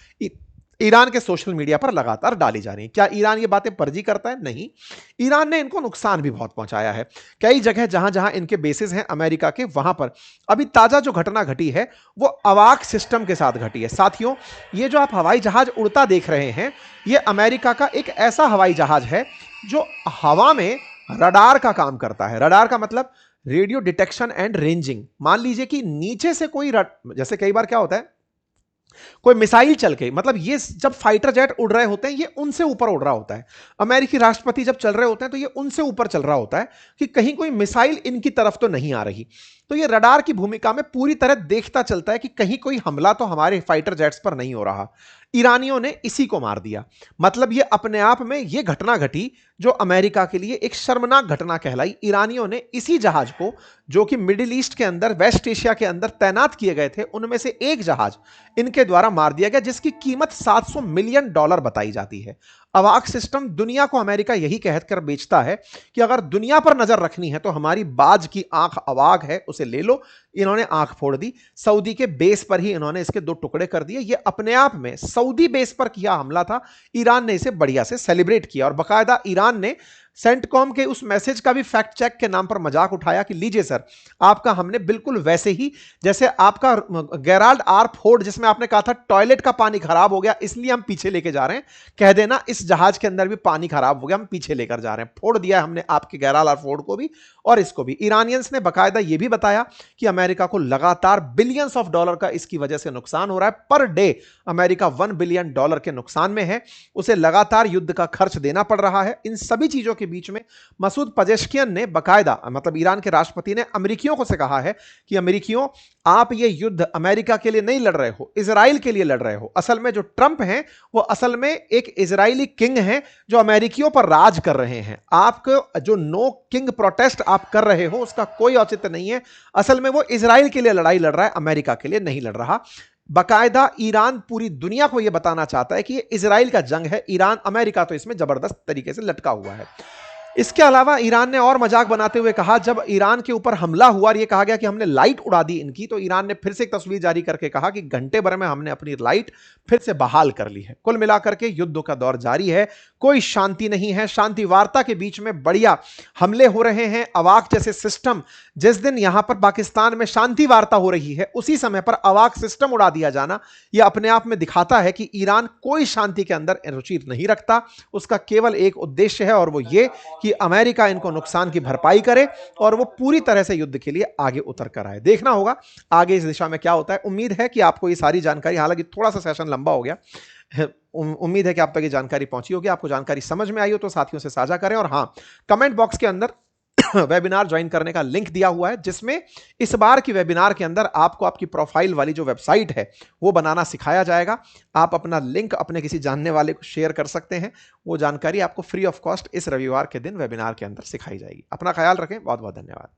ईरान के सोशल मीडिया पर लगातार डाली जा रही है। क्या ईरान ये बातें फर्जी करता है? नहीं, ईरान ने इनको नुकसान भी बहुत पहुंचाया है। कई जगह जहां जहां इनके बेसिस हैं अमेरिका के, वहां पर अभी ताजा जो घटना घटी है वो अवाक सिस्टम के साथ घटी है। साथियों, ये जो आप हवाई जहाज उड़ता देख रहे हैं, ये अमेरिका का एक ऐसा हवाई जहाज है जो हवा में रडार का काम करता है। रडार का मतलब रेडियो डिटेक्शन एंड रेंजिंग। मान लीजिए कि नीचे से कोई जैसे कई बार क्या होता है, कोई मिसाइल चल के, मतलब ये जब फाइटर जेट उड़ रहे होते हैं ये उनसे ऊपर उड़ रहा होता है। अमेरिकी राष्ट्रपति जब चल रहे होते हैं तो ये उनसे ऊपर चल रहा होता है कि कहीं कोई मिसाइल इनकी तरफ तो नहीं आ रही। तो ये रडार की भूमिका में पूरी तरह देखता चलता है कि कहीं कोई हमला तो हमारे फाइटर जेट्स पर नहीं हो रहा। ईरानियों ने इसी को मार दिया। मतलब ये अपने आप में ये घटना घटी जो अमेरिका के लिए एक शर्मनाक घटना कहलाई। ईरानियों ने इसी जहाज को, जो कि मिडिल ईस्ट के अंदर, वेस्ट एशिया के अंदर तैनात किए गए थे, उनमें से एक जहाज इनके द्वारा मार दिया गया, जिसकी कीमत $700 मिलियन बताई जाती है। अवाक सिस्टम दुनिया को अमेरिका यही कहकर बेचता है कि अगर दुनिया पर नजर रखनी है तो हमारी बाज की आंख अवाक है, उसे ले लो। इन्होंने आंख फोड़ दी। सऊदी के बेस पर ही इन्होंने इसके 2 टुकड़े कर दिए। ये अपने आप में सऊदी बेस पर किया हमला था। ईरान ने इसे बढ़िया से सेलिब्रेट किया और बाकायदा ईरान ने सेंटकॉम के उस मैसेज का भी फैक्ट चेक के नाम पर मजाक उठाया कि लीजिए सर, आपका हमने बिल्कुल वैसे ही जैसे आपका गेराल्ड आर फोर्ड जिसमें आपने कहा था टॉयलेट का पानी खराब हो गया इसलिए हम पीछे लेके जा रहे हैं, कह देना इस जहाज के अंदर भी पानी खराब हो गया हम पीछे लेकर जा रहे हैं। फोड़ दिया हमने आपके गेराल्ड आर फोर्ड को भी और इसको भी। ईरानियंस ने बकायदा यह भी बताया कि अमेरिका को लगातार बिलियंस ऑफ डॉलर का इसकी वजह से नुकसान हो रहा है। पर डे अमेरिका $1 बिलियन के नुकसान में है, उसे लगातार युद्ध का खर्च देना पड़ रहा है। इन सभी चीजों के बीच में मसूद पजेश्कियन ने बकायदा मतलब ईरान के राष्ट्रपति ने अमेरिकियों को से कहा है कि अमेरिकियों, आप ये युद्ध अमेरिका के लिए नहीं लड़ रहे हो, इजराइल के लिए लड़ रहे हो। असल में जो ट्रंप हैं वो असल में एक इजरायली किंग हैं जो अमेरिकियों पर राज कर रहे हैं। आपको जो नो किंग प्रोटेस्ट आप कर रहे हो उसका कोई औचित्य नहीं है। असल में वो इजराइल के लिए लड़ाई लड़ रहा है, अमेरिका के लिए नहीं लड़ रहा। बकायदा ईरान पूरी दुनिया को यह बताना चाहता है कि ये इजराइल का जंग है, ईरान अमेरिका तो इसमें जबरदस्त तरीके से लटका हुआ है। इसके अलावा ईरान ने और मजाक बनाते हुए कहा, जब ईरान के ऊपर हमला हुआ और यह कहा गया कि हमने लाइट उड़ा दी इनकी, तो ईरान ने फिर से एक तस्वीर जारी करके कहा कि घंटे भर में हमने अपनी लाइट फिर से बहाल कर ली है। कुल मिलाकर के युद्ध का दौर जारी है, कोई शांति नहीं है। शांति वार्ता के बीच में बढ़िया हमले हो रहे हैं। अवाक जैसे सिस्टम, जिस दिन यहां पर पाकिस्तान में शांति वार्ता हो रही है उसी समय पर अवाक सिस्टम उड़ा दिया जाना, यह अपने आप में दिखाता है कि ईरान कोई शांति के अंदर रुचि नहीं रखता। उसका केवल एक उद्देश्य है और वो ये कि अमेरिका इनको नुकसान की भरपाई करे और वो पूरी तरह से युद्ध के लिए आगे उतर कर आए। देखना होगा आगे इस दिशा में क्या होता है। उम्मीद है कि आपको ये सारी जानकारी, हालांकि थोड़ा सा सेशन लंबा हो गया, उम्मीद है कि आप तक ये जानकारी पहुंची होगी, आपको जानकारी समझ में आई हो तो साथियों से साझा करें। और हां, कमेंट बॉक्स के अंदर वेबिनार ज्वाइन करने का लिंक दिया हुआ है, जिसमें इस बार की वेबिनार के अंदर आपको आपकी प्रोफाइल वाली जो वेबसाइट है वो बनाना सिखाया जाएगा। आप अपना लिंक अपने किसी जानने वाले को शेयर कर सकते हैं। वो जानकारी आपको फ्री ऑफ कॉस्ट इस रविवार के दिन वेबिनार के अंदर सिखाई जाएगी। अपना ख्याल रखें, बहुत बहुत धन्यवाद।